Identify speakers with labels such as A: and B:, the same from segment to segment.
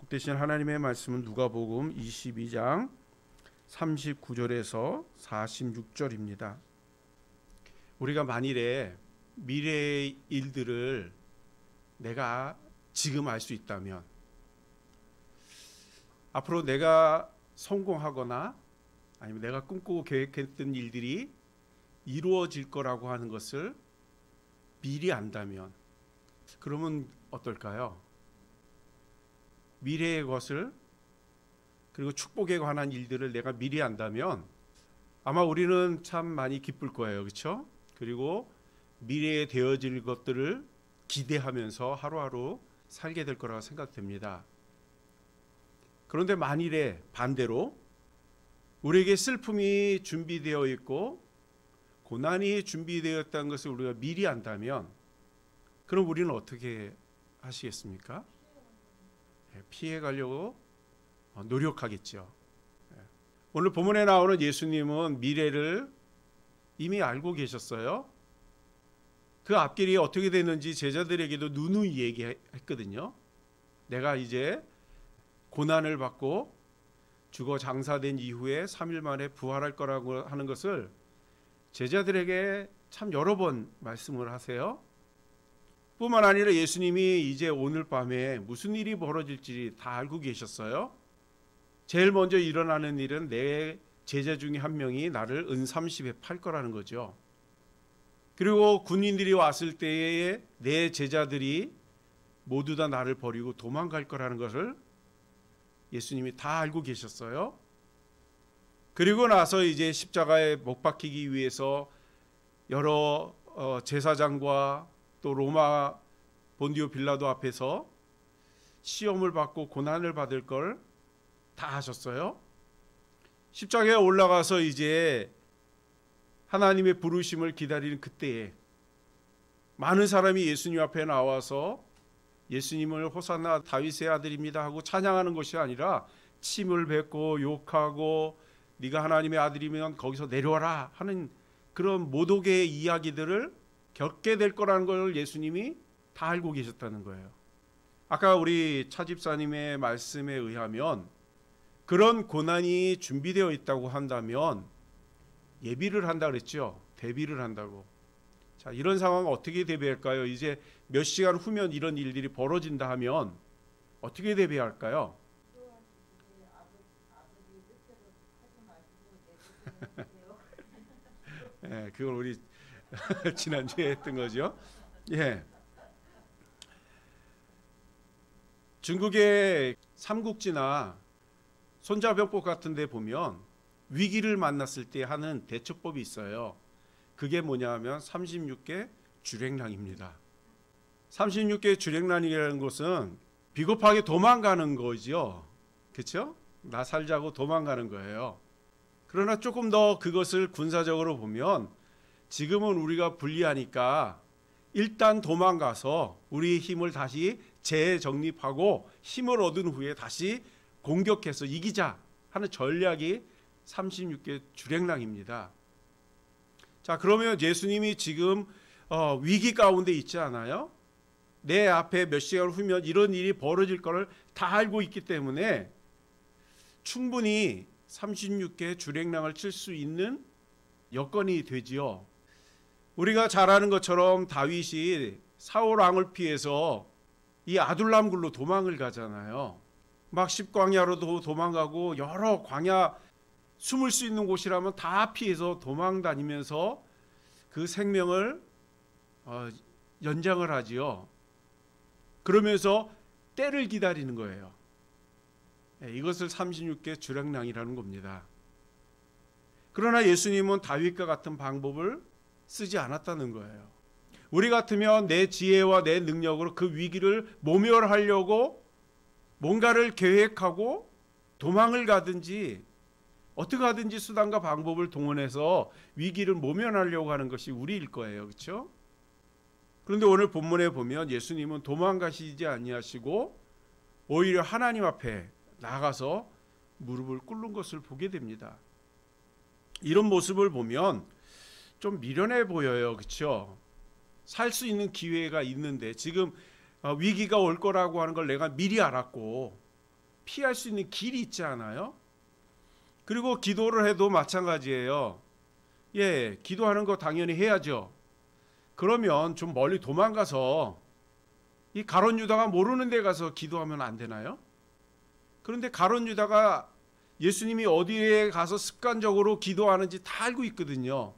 A: 대신 하나님의 말씀은 누가복음 22장 39절에서 46절입니다. 우리가 만일에 미래의 일들을 내가 지금 알 수 있다면, 앞으로 내가 성공하거나 아니면 내가 꿈꾸고 계획했던 일들이 이루어질 거라고 하는 것을 미리 안다면, 그러면 어떨까요? 미래의 것을, 그리고 축복에 관한 일들을 내가 미리 안다면 아마 우리는 참 많이 기쁠 거예요. 그렇죠? 그리고 미래에 되어질 것들을 기대하면서 하루하루 살게 될 거라고 생각됩니다. 그런데 만일에 반대로 우리에게 슬픔이 준비되어 있고 고난이 준비되어 있다는 것을 우리가 미리 안다면, 그럼 우리는 어떻게 하시겠습니까? 피해 가려고 노력하겠죠. 오늘 본문에 나오는 예수님은 미래를 이미 알고 계셨어요. 그 앞길이 어떻게 됐는지 제자들에게도 누누이 얘기했거든요. 내가 이제 고난을 받고 죽어 장사된 이후에 3일 만에 부활할 거라고 하는 것을 제자들에게 참 여러 번 말씀을 하세요. 뿐만 아니라 예수님이 이제 오늘 밤에 무슨 일이 벌어질지 다 알고 계셨어요. 제일 먼저 일어나는 일은 내 제자 중에 한 명이 나를 은30에 팔 거라는 거죠. 그리고 군인들이 왔을 때에 내 제자들이 모두 다 나를 버리고 도망갈 거라는 것을 예수님이 다 알고 계셨어요. 그리고 나서 이제 십자가에 못 박히기 위해서 여러 제사장과 또 로마 본디오 빌라도 앞에서 시험을 받고 고난을 받을 걸 다 하셨어요. 십자가에 올라가서 이제 하나님의 부르심을 기다리는 그때에 많은 사람이 예수님 앞에 나와서 예수님을 호산나 다윗의 아들입니다 하고 찬양하는 것이 아니라 침을 뱉고 욕하고 네가 하나님의 아들이면 거기서 내려와라 하는 그런 모독의 이야기들을 겪게 될 거라는 걸 예수님이 다 알고 계셨다는 거예요. 아까 우리 차집사님의 말씀에 의하면 그런 고난이 준비되어 있다고 한다면 예비를 한다 그랬죠. 대비를 한다고. 자, 이런 상황 어떻게 대비할까요? 이제 몇 시간 후면 이런 일들이 벌어진다 하면 어떻게 대비할까요? 네, 그걸 우리 지난주에 했던 거죠. 예. 중국의 삼국지나 손자병법 같은 데 보면 위기를 만났을 때 하는 대처법이 있어요. 그게 뭐냐면 36개 주랭랑입니다. 36개 주랭랑이라는 것은 비겁하게 도망가는 거죠. 그렇죠? 나 살자고 도망가는 거예요. 그러나 조금 더 그것을 군사적으로 보면 지금은 우리가 불리하니까 일단 도망가서 우리 힘을 다시 재정립하고 힘을 얻은 후에 다시 공격해서 이기자 하는 전략이 36개 주랭랑입니다. 자, 그러면 예수님이 지금 위기 가운데 있지 않아요? 내 앞에 몇 시간 후면 이런 일이 벌어질 것을 다 알고 있기 때문에 충분히 36개 주랭랑을 칠 수 있는 여건이 되지요. 우리가 잘 아는 것처럼 다윗이 사울 왕을 피해서 이 아둘람 굴로 도망을 가잖아요. 막 십광야로도 도망가고 여러 광야 숨을 수 있는 곳이라면 다 피해서 도망 다니면서 그 생명을 연장을 하지요. 그러면서 때를 기다리는 거예요. 이것을 36개 주랭랑이라는 겁니다. 그러나 예수님은 다윗과 같은 방법을 쓰지 않았다는 거예요. 우리 같으면 내 지혜와 내 능력으로 그 위기를 모면하려고 뭔가를 계획하고 도망을 가든지 어떻게 하든지 수단과 방법을 동원해서 위기를 모면하려고 하는 것이 우리일 거예요. 그렇죠? 그런데 오늘 본문에 보면 예수님은 도망가시지 아니하시고 오히려 하나님 앞에 나가서 무릎을 꿇는 것을 보게 됩니다. 이런 모습을 보면 좀 미련해 보여요. 그렇죠? 살 수 있는 기회가 있는데 지금 위기가 올 거라고 하는 걸 내가 미리 알았고 피할 수 있는 길이 있지 않아요? 그리고 기도를 해도 마찬가지예요. 예, 기도하는 거 당연히 해야죠. 그러면 좀 멀리 도망가서 이 가룟 유다가 모르는 데 가서 기도하면 안 되나요? 그런데 가룟 유다가 예수님이 어디에 가서 습관적으로 기도하는지 다 알고 있거든요.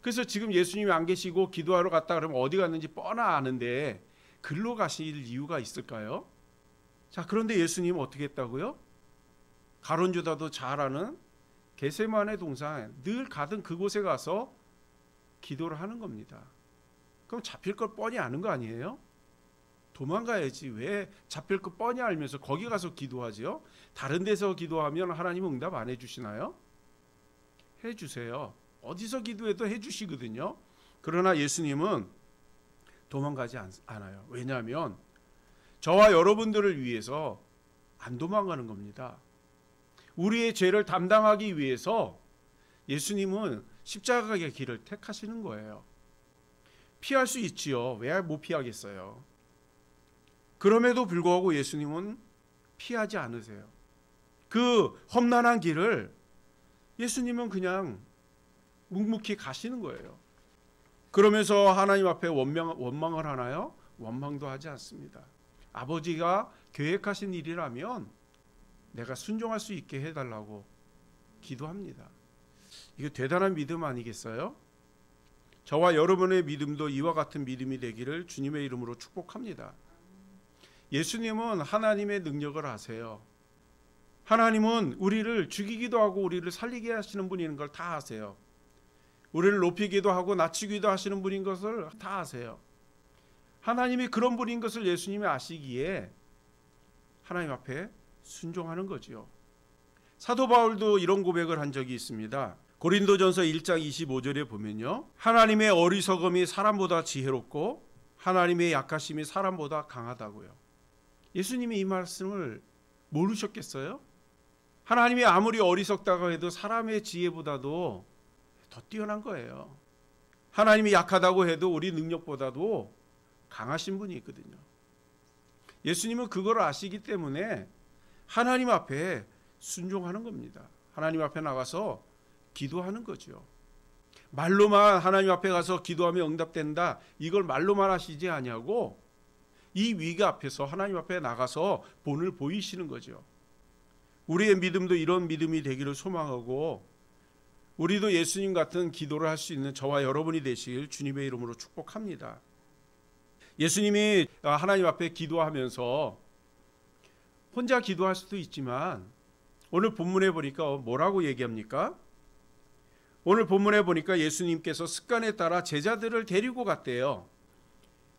A: 그래서 지금 예수님이 안 계시고 기도하러 갔다 그러면 어디 갔는지 뻔히 아는데 글로 가실 이유가 있을까요? 자, 그런데 예수님은 어떻게 했다고요? 가룟 유다도 잘 아는 겟세마네 동산 늘 가던 그곳에 가서 기도를 하는 겁니다. 그럼 잡힐 걸 뻔히 아는 거 아니에요? 도망가야지. 왜 잡힐 거 뻔히 알면서 거기 가서 기도하지요? 다른 데서 기도하면 하나님은 응답 안 해주시나요? 해주세요. 어디서 기도해도 해주시거든요. 그러나 예수님은 도망가지 않아요. 왜냐하면 저와 여러분들을 위해서 안 도망가는 겁니다. 우리의 죄를 담당하기 위해서 예수님은 십자가의 길을 택하시는 거예요. 피할 수 있지요. 왜 못 피하겠어요? 그럼에도 불구하고 예수님은 피하지 않으세요. 그 험난한 길을 예수님은 그냥 묵묵히 가시는 거예요. 그러면서 하나님 앞에 원망을 하나요? 원망도 하지 않습니다. 아버지가 계획하신 일이라면 내가 순종할 수 있게 해달라고 기도합니다. 이거 대단한 믿음 아니겠어요? 저와 여러분의 믿음도 이와 같은 믿음이 되기를 주님의 이름으로 축복합니다. 예수님은 하나님의 능력을 아세요. 하나님은 우리를 죽이기도 하고 우리를 살리게 하시는 분인 걸 다 아세요. 우리를 높이기도 하고 낮추기도 하시는 분인 것을 다 아세요. 하나님이 그런 분인 것을 예수님이 아시기에 하나님 앞에 순종하는 거지요. 사도 바울도 이런 고백을 한 적이 있습니다. 고린도전서 1장 25절에 보면요, 하나님의 어리석음이 사람보다 지혜롭고 하나님의 약하심이 사람보다 강하다고요. 예수님이 이 말씀을 모르셨겠어요? 하나님이 아무리 어리석다고 해도 사람의 지혜보다도 더 뛰어난 거예요. 하나님이 약하다고 해도 우리 능력보다도 강하신 분이 있거든요. 예수님은 그걸 아시기 때문에 하나님 앞에 순종하는 겁니다. 하나님 앞에 나가서 기도하는 거죠. 말로만 하나님 앞에 가서 기도하면 응답된다, 이걸 말로만 하시지 아니하고 이 위기 앞에서 하나님 앞에 나가서 본을 보이시는 거죠. 우리의 믿음도 이런 믿음이 되기를 소망하고 우리도 예수님 같은 기도를 할 수 있는 저와 여러분이 되시길 주님의 이름으로 축복합니다. 예수님이 하나님 앞에 기도하면서 혼자 기도할 수도 있지만 오늘 본문에 보니까 뭐라고 얘기합니까? 오늘 본문에 보니까 예수님께서 습관에 따라 제자들을 데리고 갔대요.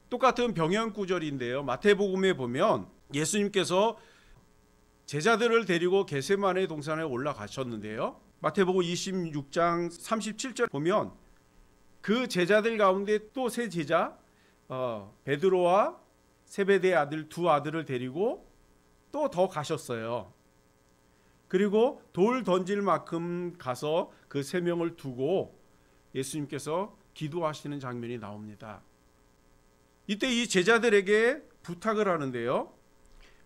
A: 똑같은 병영 구절인데요. 마태복음에 보면 예수님께서 제자들을 데리고 겟세마네 동산에 올라가셨는데요. 마태복음 26장 37절 보면 그 제자들 가운데 또 세 제자 베드로와 세베대의 아들 두 아들을 데리고 또 더 가셨어요. 그리고 돌 던질 만큼 가서 그 세 명을 두고 예수님께서 기도하시는 장면이 나옵니다. 이때 이 제자들에게 부탁을 하는데요.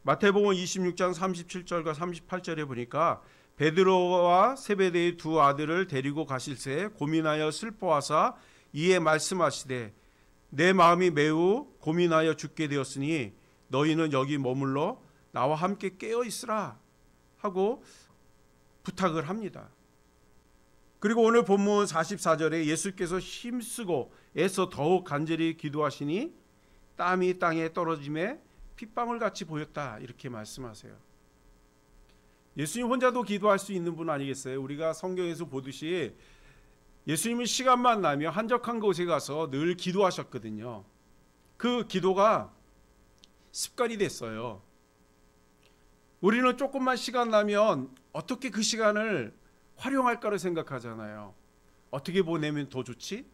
A: 마태복음 26장 37절과 38절에 보니까 베드로와 세베대의 두 아들을 데리고 가실새 고민하여 슬퍼하사 이에 말씀하시되 내 마음이 매우 고민하여 죽게 되었으니 너희는 여기 머물러 나와 함께 깨어 있으라 하고 부탁을 합니다. 그리고 오늘 본문 44절에 예수께서 힘쓰고 애써 더욱 간절히 기도하시니 땀이 땅에 떨어짐에 핏방울같이 보였다, 이렇게 말씀하세요. 예수님 혼자도 기도할 수 있는 분 아니겠어요? 우리가 성경에서 보듯이 예수님은 시간만 나면 한적한 곳에 가서 늘 기도하셨거든요. 그 기도가 습관이 됐어요. 우리는 조금만 시간 나면 어떻게 그 시간을 활용할까를 생각하잖아요. 어떻게 보내면 더 좋지?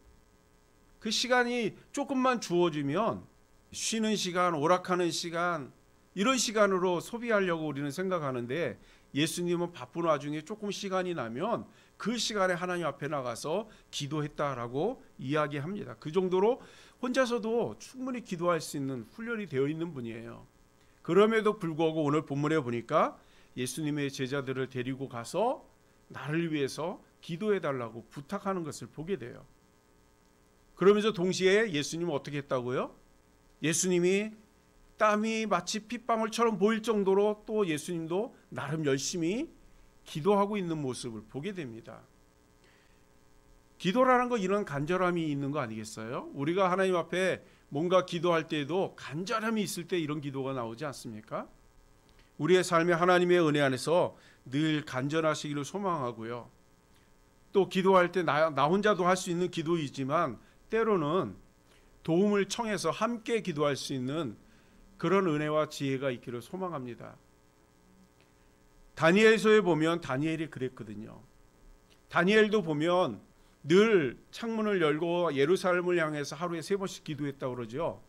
A: 그 시간이 조금만 주어지면 쉬는 시간, 오락하는 시간, 이런 시간으로 소비하려고 우리는 생각하는데 예수님은 바쁜 와중에 조금 시간이 나면 그 시간에 하나님 앞에 나가서 기도했다라고 이야기합니다. 그 정도로 혼자서도 충분히 기도할 수 있는 훈련이 되어 있는 분이에요. 그럼에도 불구하고 오늘 본문에 보니까 예수님의 제자들을 데리고 가서 나를 위해서 기도해 달라고 부탁하는 것을 보게 돼요. 그러면서 동시에 예수님은 어떻게 했다고요? 예수님이 땀이 마치 핏방울처럼 보일 정도로 또 예수님도 나름 열심히 기도하고 있는 모습을 보게 됩니다. 기도라는 거 이런 간절함이 있는 거 아니겠어요? 우리가 하나님 앞에 뭔가 기도할 때에도 간절함이 있을 때 이런 기도가 나오지 않습니까? 우리의 삶에 하나님의 은혜 안에서 늘 간절하시기를 소망하고요. 또 기도할 때 나 혼자도 할 수 있는 기도이지만 때로는 도움을 청해서 함께 기도할 수 있는 그런 은혜와 지혜가 있기를 소망합니다. 다니엘서에 보면 다니엘이 그랬거든요. 다니엘도 보면 늘 창문을 열고 예루살렘을 향해서 하루에 3번씩 기도했다고 그러죠.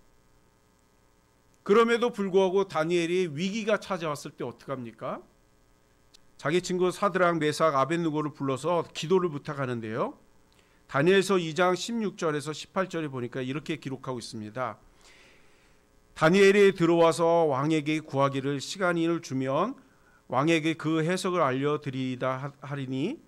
A: 그럼에도 불구하고 다니엘이 위기가 찾아왔을 때 어떡합니까? 자기 친구 사드락, 메삭, 아벳느고를 불러서 기도를 부탁하는데요. 다니엘서 2장 16절에서 18절에 보니까 이렇게 기록하고 있습니다. 다니엘이 들어와서 왕에게 구하기를 시간을 주면 왕에게 그 해석을 알려드리다 하리니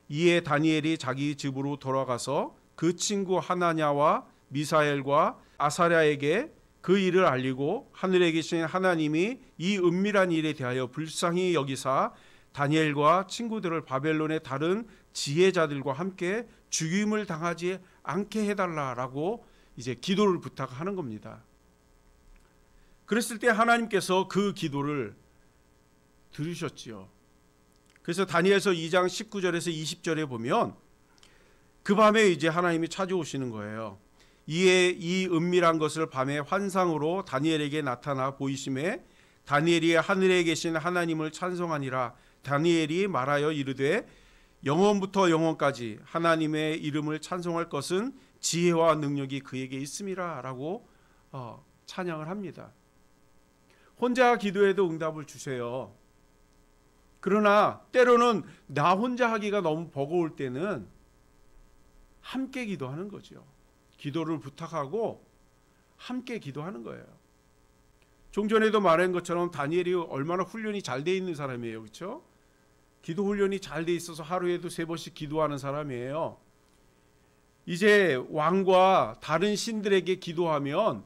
A: 이에 다니엘이 자기 집으로 돌아가서 그 친구 하나냐와 미사엘과 아사랴에게 그 일을 알리고 하늘에 계신 하나님이 이 은밀한 일에 대하여 불쌍히 여기사 다니엘과 친구들을 바벨론의 다른 지혜자들과 함께 죽임을 당하지 않게 해달라라고 이제 기도를 부탁하는 겁니다. 그랬을 때 하나님께서 그 기도를 들으셨지요. 그래서 다니엘서 2장 19절에서 20절에 보면 그 밤에 이제 하나님이 찾아오시는 거예요. 이에 이 은밀한 것을 밤에 환상으로 다니엘에게 나타나 보이심에 다니엘이 하늘에 계신 하나님을 찬송하니라. 다니엘이 말하여 이르되 영원부터 영원까지 하나님의 이름을 찬송할 것은 지혜와 능력이 그에게 있음이라 라고 찬양을 합니다. 혼자 기도해도 응답을 주세요. 그러나 때로는 나 혼자 하기가 너무 버거울 때는 함께 기도하는 거죠. 기도를 부탁하고 함께 기도하는 거예요. 종전에도 말한 것처럼 다니엘이 얼마나 훈련이 잘 돼 있는 사람이에요. 그렇죠? 기도 훈련이 잘 돼 있어서 하루에도 3번씩 기도하는 사람이에요. 이제 왕과 다른 신들에게 기도하면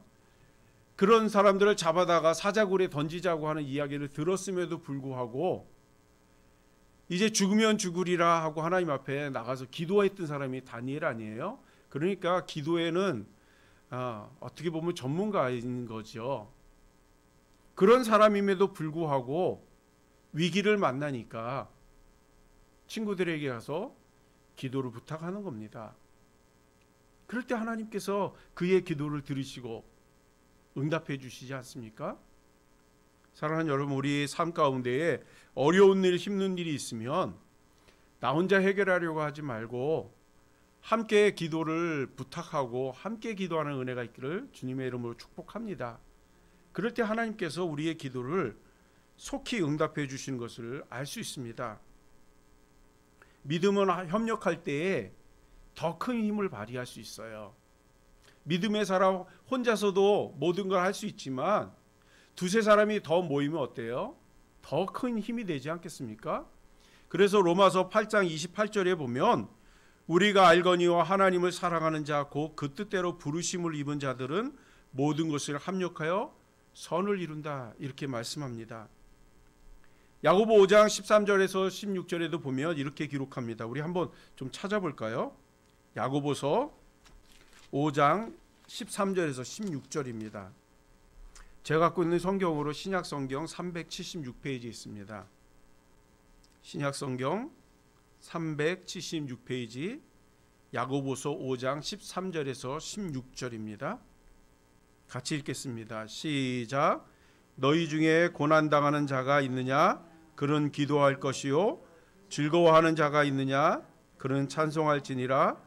A: 그런 사람들을 잡아다가 사자굴에 던지자고 하는 이야기를 들었음에도 불구하고 이제 죽으면 죽으리라 하고 하나님 앞에 나가서 기도했던 사람이 다니엘 아니에요? 그러니까 기도에는 어떻게 보면 전문가인 거죠. 그런 사람임에도 불구하고 위기를 만나니까 친구들에게 가서 기도를 부탁하는 겁니다. 그럴 때 하나님께서 그의 기도를 들으시고 응답해 주시지 않습니까? 사랑하는 여러분, 우리 삶 가운데에 어려운 일, 힘든 일이 있으면 나 혼자 해결하려고 하지 말고 함께 기도를 부탁하고 함께 기도하는 은혜가 있기를 주님의 이름으로 축복합니다. 그럴 때 하나님께서 우리의 기도를 속히 응답해 주시는 것을 알 수 있습니다. 믿음은 협력할 때에 더 큰 힘을 발휘할 수 있어요. 믿음의 사람 혼자서도 모든 걸 할 수 있지만 두세 사람이 더 모이면 어때요? 더 큰 힘이 되지 않겠습니까? 그래서 로마서 8장 28절에 보면 우리가 알거니와 하나님을 사랑하는 자 곧 그 뜻대로 부르심을 입은 자들은 모든 것을 합력하여 선을 이룬다 이렇게 말씀합니다. 야고보 5장 13절에서 16절에도 보면 이렇게 기록합니다. 우리 한번 좀 찾아볼까요? 야고보서 5장 13절에서 16절입니다. 제가 갖고 있는 성경으로 신약성경 376페이지 있습니다. 신약성경 376페이지 야고보서 5장 13절에서 16절입니다. 같이 읽겠습니다. 시작. 너희 중에 고난당하는 자가 있느냐? 그는 기도할 것이요. 즐거워하는 자가 있느냐? 그는 찬송할지니라.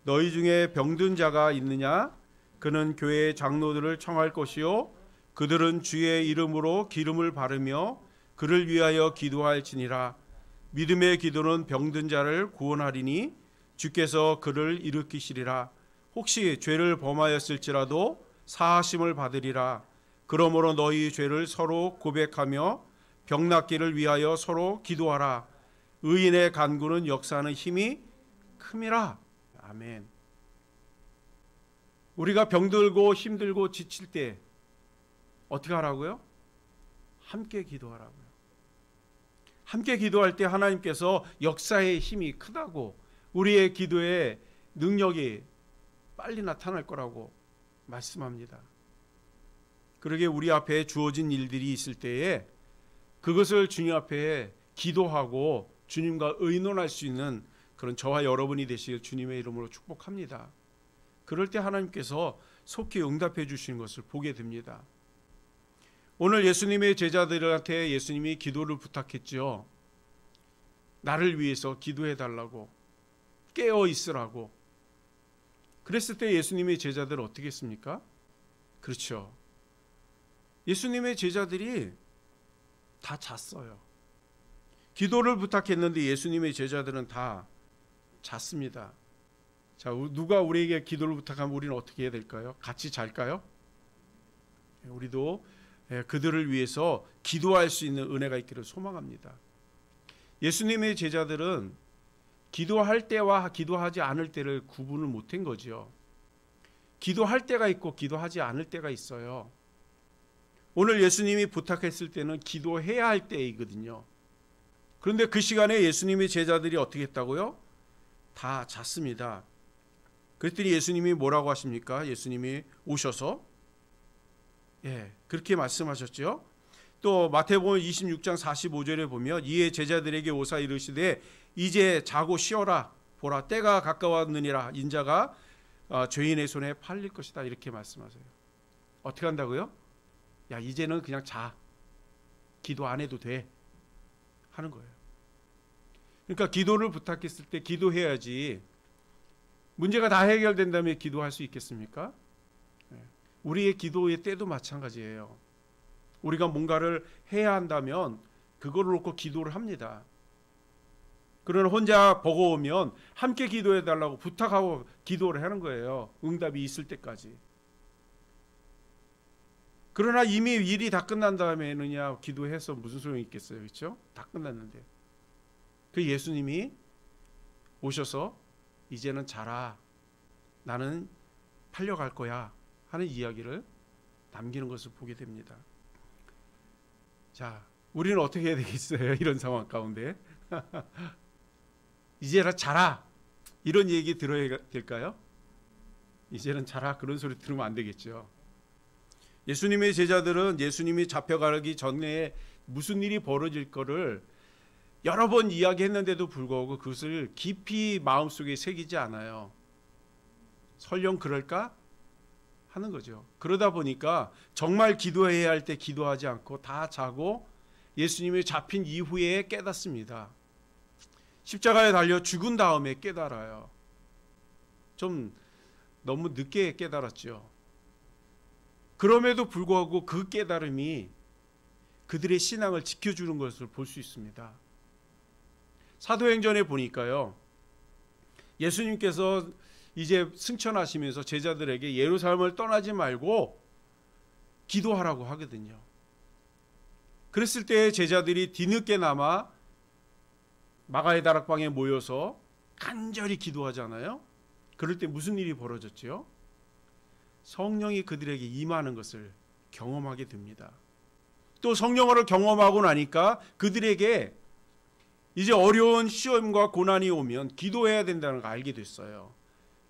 A: 너희 중에 병든 자가 있느냐? 그는 교회의 장로들을 청할 것이요. 그들은 주의 이름으로 기름을 바르며 그를 위하여 기도할지니라. 믿음의 기도는 병든 자를 구원하리니 주께서 그를 일으키시리라. 혹시 죄를 범하였을지라도 사하심을 받으리라. 그러므로 너희 죄를 서로 고백하며 병낫기를 위하여 서로 기도하라. 의인의 간구는 역사하는 힘이 큼이라. 아멘. 우리가 병들고 힘들고 지칠 때 어떻게 하라고요? 함께 기도하라고요. 함께 기도할 때 하나님께서 역사의 힘이 크다고, 우리의 기도의 능력이 빨리 나타날 거라고 말씀합니다. 그러게 우리 앞에 주어진 일들이 있을 때에 그것을 주님 앞에 기도하고 주님과 의논할 수 있는 그런 저와 여러분이 되시길 주님의 이름으로 축복합니다. 그럴 때 하나님께서 속히 응답해 주시는 것을 보게 됩니다. 오늘 예수님의 제자들한테 예수님이 기도를 부탁했죠. 나를 위해서 기도해 달라고, 깨어 있으라고. 그랬을 때 예수님의 제자들은 어떻게 했습니까? 그렇죠. 예수님의 제자들이 다 잤어요. 기도를 부탁했는데 예수님의 제자들은 다 잤습니다. 자, 누가 우리에게 기도를 부탁하면 우리는 어떻게 해야 될까요? 같이 잘까요? 우리도 그들을 위해서 기도할 수 있는 은혜가 있기를 소망합니다. 예수님의 제자들은 기도할 때와 기도하지 않을 때를 구분을 못한 거죠. 기도할 때가 있고 기도하지 않을 때가 있어요. 오늘 예수님이 부탁했을 때는 기도해야 할 때이거든요. 그런데 그 시간에 예수님의 제자들이 어떻게 했다고요? 다 잤습니다. 그랬더니 예수님이 뭐라고 하십니까? 예수님이 오셔서 그렇게 말씀하셨죠. 또 마태복음 26장 45절에 보면 이에 제자들에게 오사 이르시되 이제 자고 쉬어라. 보라 때가 가까웠느니라. 인자가 죄인의 손에 팔릴 것이다. 이렇게 말씀하세요. 어떻게 한다고요? 야, 이제는 그냥 자. 기도 안 해도 돼. 하는 거예요. 그러니까 기도를 부탁했을 때 기도해야지. 문제가 다 해결된다면 기도할 수 있겠습니까? 우리의 기도의 때도 마찬가지예요. 우리가 뭔가를 해야 한다면 그거를 놓고 기도를 합니다. 그러나 혼자 버거우면 함께 기도해 달라고 부탁하고 기도를 하는 거예요. 응답이 있을 때까지. 그러나 이미 일이 다 끝난 다음에는야 기도해서 무슨 소용이 있겠어요. 그렇죠? 다 끝났는데. 그 예수님이 오셔서 이제는 자라. 나는 팔려갈 거야. 하는 이야기를 남기는 것을 보게 됩니다. 자, 우리는 어떻게 해야 되겠어요? 이런 상황 가운데. 이제는 자라. 이런 얘기 들어야 될까요? 이제는 자라. 그런 소리 들으면 안 되겠죠. 예수님의 제자들은 예수님이 잡혀가기 전에 무슨 일이 벌어질 거를 여러 번 이야기했는데도 불구하고 그것을 깊이 마음속에 새기지 않아요. 설령 그럴까? 하는 거죠. 그러다 보니까 정말 기도해야 할 때 기도하지 않고 다 자고 예수님이 잡힌 이후에 깨닫습니다. 십자가에 달려 죽은 다음에 깨달아요. 좀 너무 늦게 깨달았죠. 그럼에도 불구하고 그 깨달음이 그들의 신앙을 지켜주는 것을 볼 수 있습니다. 사도행전에 보니까요. 예수님께서 이제 승천하시면서 제자들에게 예루살렘을 떠나지 말고 기도하라고 하거든요. 그랬을 때 제자들이 뒤늦게나마 마가의 다락방에 모여서 간절히 기도하잖아요. 그럴 때 무슨 일이 벌어졌죠? 성령이 그들에게 임하는 것을 경험하게 됩니다. 또 성령을 경험하고 나니까 그들에게 이제 어려운 시험과 고난이 오면 기도해야 된다는 걸 알게 됐어요.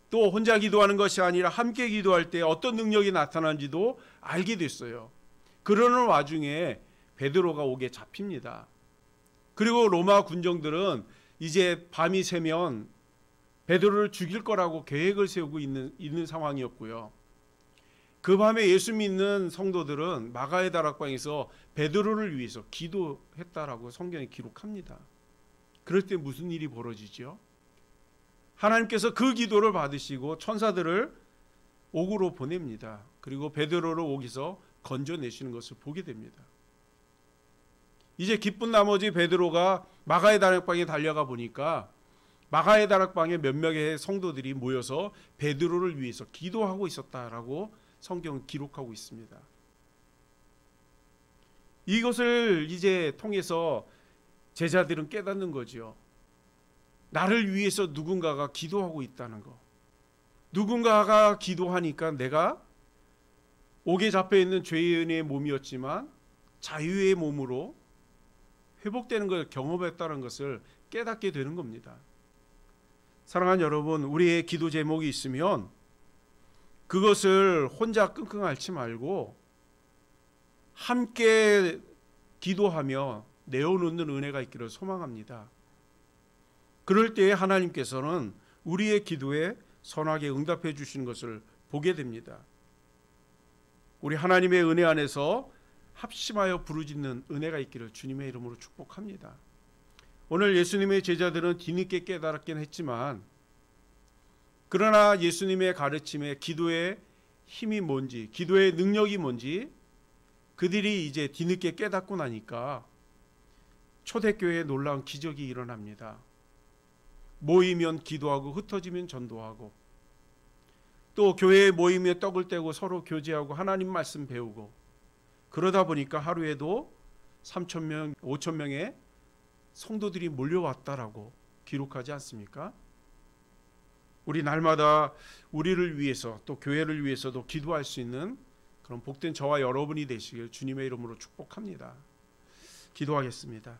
A: 또 혼자 기도하는 것이 아니라 함께 기도할 때 어떤 능력이 나타나는지도 알게 됐어요. 그러는 와중에 베드로가 옥에 잡힙니다. 그리고 로마 군정들은 이제 밤이 새면 베드로를 죽일 거라고 계획을 세우고 있는 상황이었고요. 그 밤에 예수 믿는 성도들은 마가의 다락방에서 베드로를 위해서 기도했다라고 성경에 기록합니다. 그럴 때 무슨 일이 벌어지죠? 하나님께서 그 기도를 받으시고 천사들을 옥으로 보냅니다. 그리고 베드로를 옥에서 건져내시는 것을 보게 됩니다. 이제 기쁜 나머지 베드로가 마가의 다락방에 달려가 보니까 마가의 다락방에 몇 명의 성도들이 모여서 베드로를 위해서 기도하고 있었다라고 성경은 기록하고 있습니다. 이것을 이제 통해서 제자들은 깨닫는 거지요. 나를 위해서 누군가가 기도하고 있다는 거. 누군가가 기도하니까 내가 옥에 잡혀 있는 죄인의 몸이었지만 자유의 몸으로 회복되는 걸 경험했다는 것을 깨닫게 되는 겁니다. 사랑하는 여러분, 우리의 기도 제목이 있으면 그것을 혼자 끙끙 앓지 말고 함께 기도하며 내어놓는 은혜가 있기를 소망합니다. 그럴 때에 하나님께서는 우리의 기도에 선하게 응답해 주시는 것을 보게 됩니다. 우리 하나님의 은혜 안에서 합심하여 부르짖는 은혜가 있기를 주님의 이름으로 축복합니다. 오늘 예수님의 제자들은 뒤늦게 깨달았긴 했지만 그러나 예수님의 가르침에 기도의 힘이 뭔지, 기도의 능력이 뭔지 그들이 이제 뒤늦게 깨닫고 나니까 초대교회에 놀라운 기적이 일어납니다. 모이면 기도하고 흩어지면 전도하고 또 교회에 모이며 떡을 떼고 서로 교제하고 하나님 말씀 배우고 그러다 보니까 하루에도 3,000명, 5,000명의 성도들이 몰려왔다라고 기록하지 않습니까? 우리 날마다 우리를 위해서 또 교회를 위해서도 기도할 수 있는 그런 복된 저와 여러분이 되시길 주님의 이름으로 축복합니다. 기도하겠습니다.